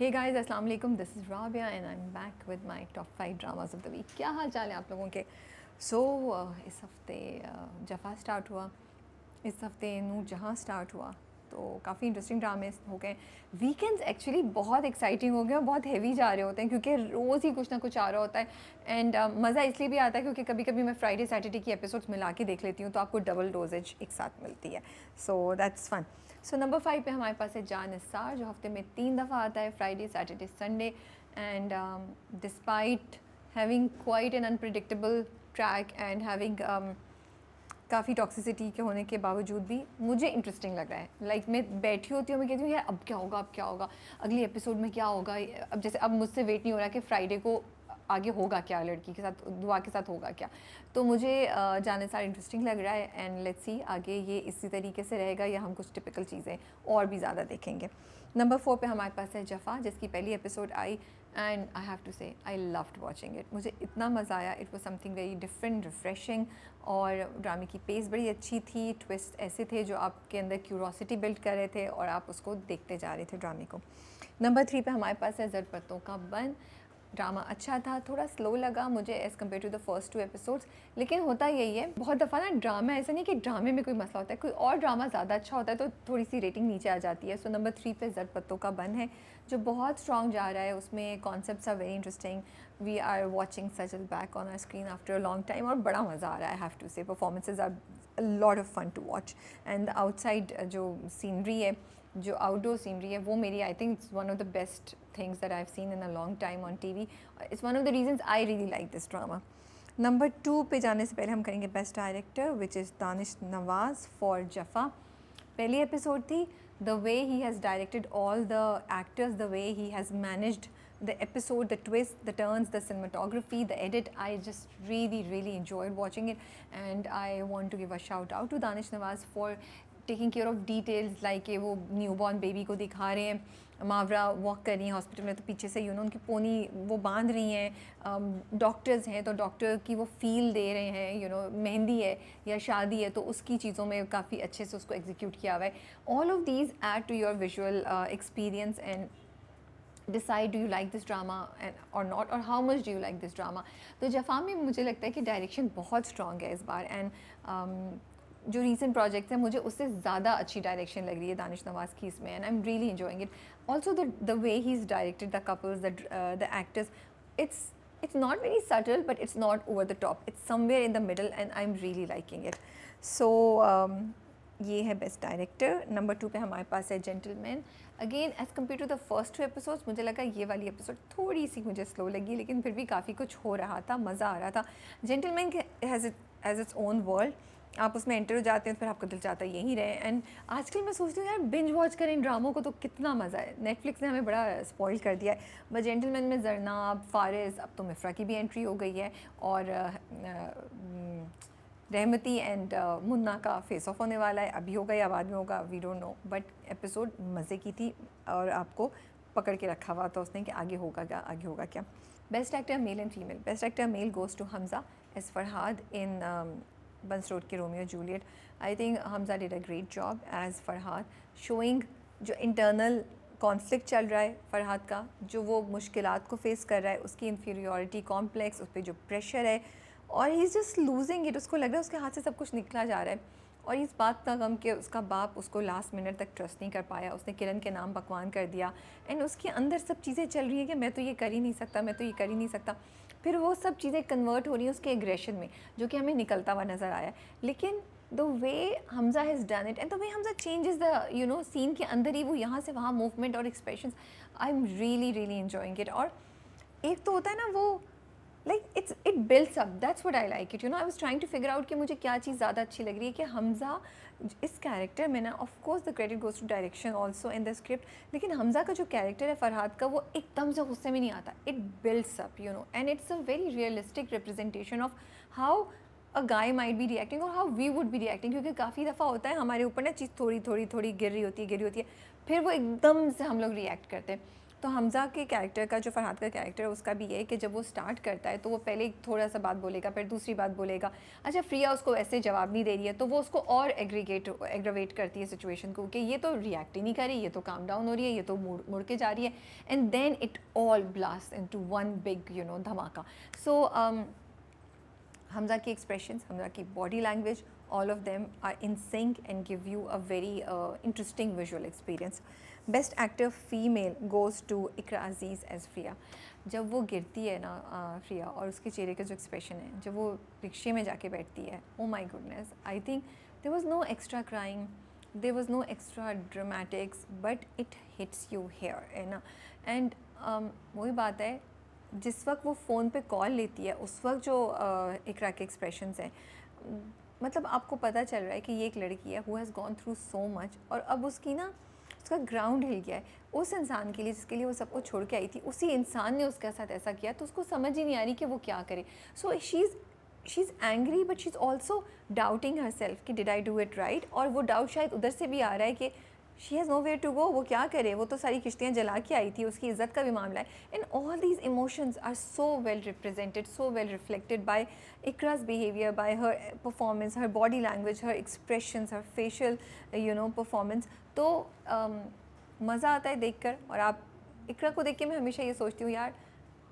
हे guys अस्सलाम वालेकुम, this is Rabia and I am back with my top 5 dramas of the week. क्या हाल चाल है आप लोगों के? सो इस हफ्ते जफ़ा स्टार्ट हुआ, इस हफ्ते नूर जहाँ स्टार्ट हुआ, तो काफ़ी इंटरेस्टिंग ड्रामे हो गए। वीकेंड्स एक्चुअली बहुत एक्साइटिंग हो गए और बहुत हैवी जा रहे होते हैं क्योंकि रोज़ ही कुछ ना कुछ आ रहा होता है। एंड मज़ा इसलिए भी आता है क्योंकि कभी कभी मैं फ्राइडे सैटरडे की एपिसोड्स मिला के देख लेती हूँ, तो आपको डबल डोजेज एक साथ मिलती है। So that's fun. So number 5 पे हमारे पास है जान निसार, जो हफ्ते में 3 दफ़ा आता है, Friday Saturday Sunday. And despite having quite an unpredictable track and having काफ़ी टॉक्सिसिटी के होने के बावजूद भी मुझे इंटरेस्टिंग लग रहा है। लाइक मैं बैठी होती हूँ, मैं कहती हूँ यार अब क्या होगा, अब क्या होगा, अगली एपिसोड में क्या होगा। अब जैसे अब मुझसे वेट नहीं हो रहा कि फ्राइडे को आगे होगा क्या, लड़की के साथ दुआ के साथ होगा क्या। तो मुझे जाने सारा इंटरेस्टिंग लग रहा है। एंड लेट्स सी आगे ये इसी तरीके से रहेगा या हम कुछ टिपिकल चीज़ें और भी ज़्यादा देखेंगे। नंबर 4 पे हमारे पास है जफ़ा, जिसकी पहली एपिसोड आई and I have to say I loved watching it. मुझे इतना मज़ा आया, it was something very different, refreshing. और ड्रामे की पेस बड़ी अच्छी थी, ट्विस्ट ऐसे थे जो आपके अंदर क्यूरोसिटी बिल्ड कर रहे थे और आप उसको देखते जा रहे थे ड्रामे को। नंबर 3 पे हमारे पास है ज़रपत्तों का बन। ड्रामा अच्छा था, थोड़ा स्लो लगा मुझे as compare to the first 2 episodes. लेकिन होता यही है, बहुत दफ़ा ना ड्रामा ऐसा नहीं कि ड्रामे में कोई मसला होता है, कोई और ड्रामा ज़्यादा अच्छा होता है तो थोड़ी सी रेटिंग नीचे आ जाती है। सो नंबर 3 पे ज़रपत्तों का बन है, जो बहुत स्ट्रॉन्ग जा रहा है। उसमें concepts are very interesting. We are watching Sajal back on our screen after a long time और बड़ा मज़ा आ रहा है। I have to say performances are lot of fun to watch. And outside जो सीनरी है, जो आउटडोर सीनरी है, वो मेरी I think it's one of the best things that I have seen in a long time on TV. It's one of the reasons I really like this drama. Number 2 पे जाने से पहले हम करेंगे best director, which is Danish Nawaz for Jafaa. पहली episode थी, the way he has directed all the actors, the way he has managed the episode, the twist, the turns, the cinematography, the edit, I just really enjoyed watching it. And I want to give a shout out to Danish Nawaz for taking care of details, like वो newborn baby को दिखा रहे हैं, मावरा walk कर रही हैं hospital में, तो पीछे से उनकी पोनी वो बांध रही हैं, डॉक्टर्स हैं तो डॉक्टर की वो फील दे रहे हैं, मेहंदी है या शादी है तो उसकी चीज़ों में काफ़ी अच्छे से उसको एग्जीक्यूट किया हुआ है। All of these add to your visual experience and decide do you like this drama और नॉट, और how much do you like this drama. तो जफ़ा में मुझे लगता है कि डायरेक्शन बहुत स्ट्रॉन्ग है इस बार। एंड जो रीसेंट प्रोजेक्ट्स हैं मुझे उससे ज़्यादा अच्छी डायरेक्शन लग रही है दानिश नवाज़ की इसमें। And I am really enjoying it. Also the way he is directed the couples, the actors, it's not very subtle but it's not over the top, it's somewhere in the middle and I'm really liking it. So ये है best director. Number 2 पे हमारे पास है gentleman. Again as compare to the first 2 episodes मुझे लगा ये वाली एपिसोड थोड़ी सी मुझे स्लो लगी, लेकिन फिर भी काफ़ी कुछ हो रहा था, मज़ा आ रहा था। Gentleman has its own world, आप उसमें एंटर हो जाते हैं तो फिर आपका दिल चाहता है यहीं रहे। एंड आजकल मैं सोचती हूँ यार बिंज वॉच करें इन ड्रामों को तो कितना मज़ा है। नेटफ्लिक्स ने हमें बड़ा स्पॉइल कर दिया है। बट जेंटलमैन में जरनाब, फारिस, अब तो मिफ्रा की भी एंट्री हो गई है और रहमती एंड मुन्ना का फेस ऑफ होने वाला है। अभी होगा या बाद में होगा, we don't know, but episode मज़े की थी और आपको पकड़ के रखा हुआ था उसने कि आगे होगा क्या, आगे होगा क्या। Best actor male and female. Best actor male goes to Hamza as Farhad in Burns Road के Romeo Juliet. I think Hamza did a great job as Farhad, showing जो इंटरनल कॉन्फ्लिक्ट चल रहा है फरहाद का, जो वो मुश्किलात को फेस कर रहा है, उसकी इन्फीरियॉरिटी कॉम्प्लेक्स, उस पर जो प्रेशर है और he is just losing it. उसको लग रहा है उसके हाथ से सब कुछ निकला जा रहा है। और इस बात का गम कि उसका बाप उसको लास्ट मिनट तक ट्रस्ट नहीं कर पाया, उसने किरण के नाम पकवान कर दिया। एंड उसके अंदर सब चीज़ें चल रही हैं कि मैं तो ये कर ही नहीं सकता, मैं तो ये कर ही नहीं सकता। फिर वो सब चीज़ें कन्वर्ट हो रही हैं उसके एग्रेशन में, जो कि हमें निकलता हुआ नज़र आया। लेकिन the way Hamza has done it and the way Hamza changes the scene के अंदर ही वो यहाँ से वहाँ मूवमेंट और expressions, I am really enjoying it. और एक तो होता है ना वो like it builds up, that's what I like it. I was trying to figure out कि मुझे क्या चीज़ ज़्यादा अच्छी लग रही है कि हमज़ा इस कैरेक्टर में ना, of course the credit goes to direction also in the script, लेकिन हमज़ा का जो कैरेक्टर है फरहाद का, वो एकदम से गुस्से में नहीं आता। It builds up and it's a very realistic representation of how a guy might be reacting और how we would be reacting. क्योंकि काफ़ी दफ़ा होता है हमारे ऊपर ना चीज़ थोड़ी थोड़ी थोड़ी गिर रही होती है, फिर वो एकदम से हम लोग रिएक्ट करते हैं। तो हमज़ा के कैरेक्टर का, जो फरहाद का कैरेक्टर है, उसका भी ये है कि जब वो स्टार्ट करता है तो वो पहले थोड़ा सा बात बोलेगा, फिर दूसरी बात बोलेगा। अच्छा, फ्रिया उसको वैसे जवाब नहीं दे रही है तो वो उसको और एग्रीवेट करती है सिचुएशन को कि ये तो रिएक्ट ही नहीं कर रही, ये तो काम डाउन हो रही है, ये तो मुड़ के जा रही है, and then it all blast into one big dhamaka. So Hamza की एक्सप्रेशंस, हमज़ा की body language, all of them are in sync and give you a very interesting visual experience. Best actor female goes to Iqra Aziz as Priya. जब वो गिरती है ना प्रिया, और उसके चेहरे का जो एक्सप्रेशन है, जब वो रिक्शे में जाके बैठती है, oh my goodness, I think there was no extra crying, there was no extra dramatics, but it hits you here, है ना। एंड वही बात है, जिस वक्त वो फ़ोन पे कॉल लेती है, उस वक्त जो इकरा के एक्सप्रेशंस हैं, मतलब आपको पता चल रहा है कि ये एक लड़की है who has gone through so much, और अब उसकी ना उसका ग्राउंड हिल गया है। उस इंसान के लिए जिसके लिए वो सब कुछ छोड़ के आई थी, उसी इंसान ने उसके साथ ऐसा किया, तो उसको समझ ही नहीं आ रही कि वो क्या करे। So she is angry, but she is also doubting herself कि did I do it right. और वो डाउट शायद उधर से भी आ रहा है कि she has nowhere to go, वो क्या करे, वो तो सारी किश्तियाँ जला के आई थी, उसकी इज़्ज़त का भी मामला है। And all these emotions are so well represented, so well reflected by Iqra's behavior, by her performance, her body language, her expressions, her facial performance. तो मज़ा आता है देखकर। और आप इकरा को देख के मैं हमेशा ये सोचती हूँ, यार,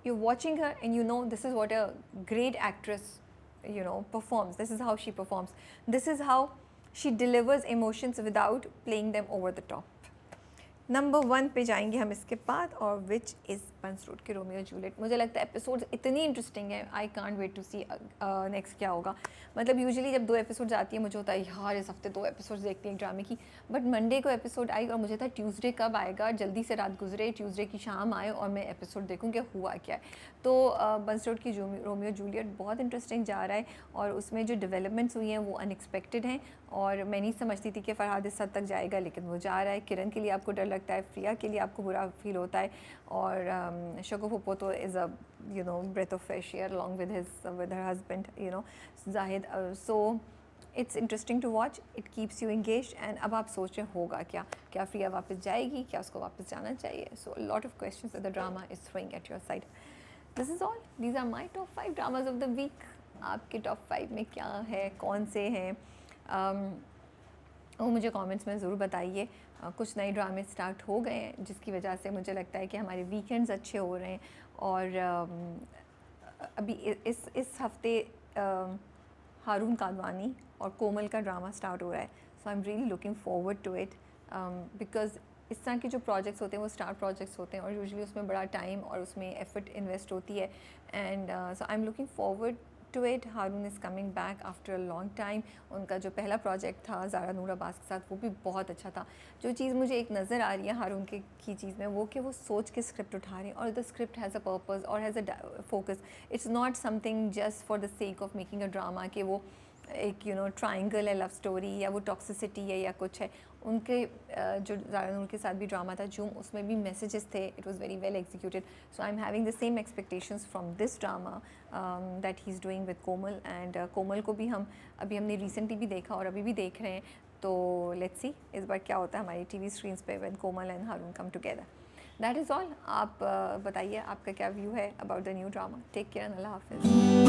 you're watching her and you know this is what a great actress performs, this is how she performs, this is how she delivers emotions without playing them over the top. Number 1 पे जाएंगे हम इसके बाद, और which is Burns Road के Romeo Juliet. मुझे लगता है एपिसोड इतनी इंटरेस्टिंग है, I can't wait to see next क्या होगा। मतलब यूजुअली जब 2 एपिसोड आती है मुझे होता है यार इस हफ्ते 2 एपिसोड देखती हैं ड्रामे की, बट मंडे को एपिसोड आई और मुझे था ट्यूसडे कब आएगा, जल्दी से रात गुजरे, ट्यूसडे की शाम आए और मैं एपिसोड देखूँ क्या हुआ क्या है। तो बंस रोड की रोमियो जूलियट बहुत इंटरेस्टिंग जा रहा है, और उसमें जो डेवलपमेंट्स हुई हैं वो अनएक्सपेक्टेड हैं, और मैं नहीं समझती थी कि फरहाद इस हद तक जाएगा, लेकिन वो जा रहा है। किरण के लिए आपको डर लगता है, प्रिया के लिए आपको बुरा फील होता है, और शगुफ तो is a breath of fresh air along with her husband Zahid. So it's interesting to watch, it keeps you engaged, and अब आप सोच रहे होगा क्या प्रिया वापस जाएगी, क्या उसको वापस जाना चाहिए। So a lot of questions that the drama is throwing at your side. This is all. These are my top 5 dramas of the week. आपके top 5 में क्या है, कौन से हैं, वो मुझे कमेंट्स में ज़रूर बताइए। कुछ नए ड्रामे स्टार्ट हो गए हैं जिसकी वजह से मुझे लगता है कि हमारे वीकेंड्स अच्छे हो रहे हैं, और अभी इस हफ्ते हारून कादवानी और कोमल का ड्रामा स्टार्ट हो रहा है। So I am really looking forward to it, because इस तरह के जो प्रोजेक्ट्स होते हैं वो स्टार प्रोजेक्ट्स होते हैं, और यूजुअली उसमें बड़ा टाइम और उसमें एफर्ट इन्वेस्ट होती है, and so I am looking forward to it. Haroon is coming back after a long time. उनका जो पहला प्रोजेक्ट था ज़ारा नूर अब्बास के साथ, वो भी बहुत अच्छा था। जो चीज़ मुझे एक नज़र आ रही है हारून की चीज़ में, वो कि वो सोच के स्क्रिप्ट उठा रहे हैं, और the script has a purpose और has a focus. It's not something just for the sake of making a drama, कि वो एक ट्राइंगल है, लव स्टोरी, या वो टॉक्सिसिटी है या कुछ है। उनके जो ज़ारा नूर के साथ भी ड्रामा था जूम, उसमें भी मैसेजेस थे, it was very well executed. So I am having the same expectations from this drama that he is doing with Komal. And Komal को भी हमने रिसेंटली भी देखा और अभी भी देख रहे हैं, तो लेट्स सी इस बार क्या होता है हमारी टीवी स्क्रीन्स पे when Komal and Haroon come together. That is all. आप बताइए आपका क्या व्यू है about the new drama. Take care, अल्लाह हाफिज़।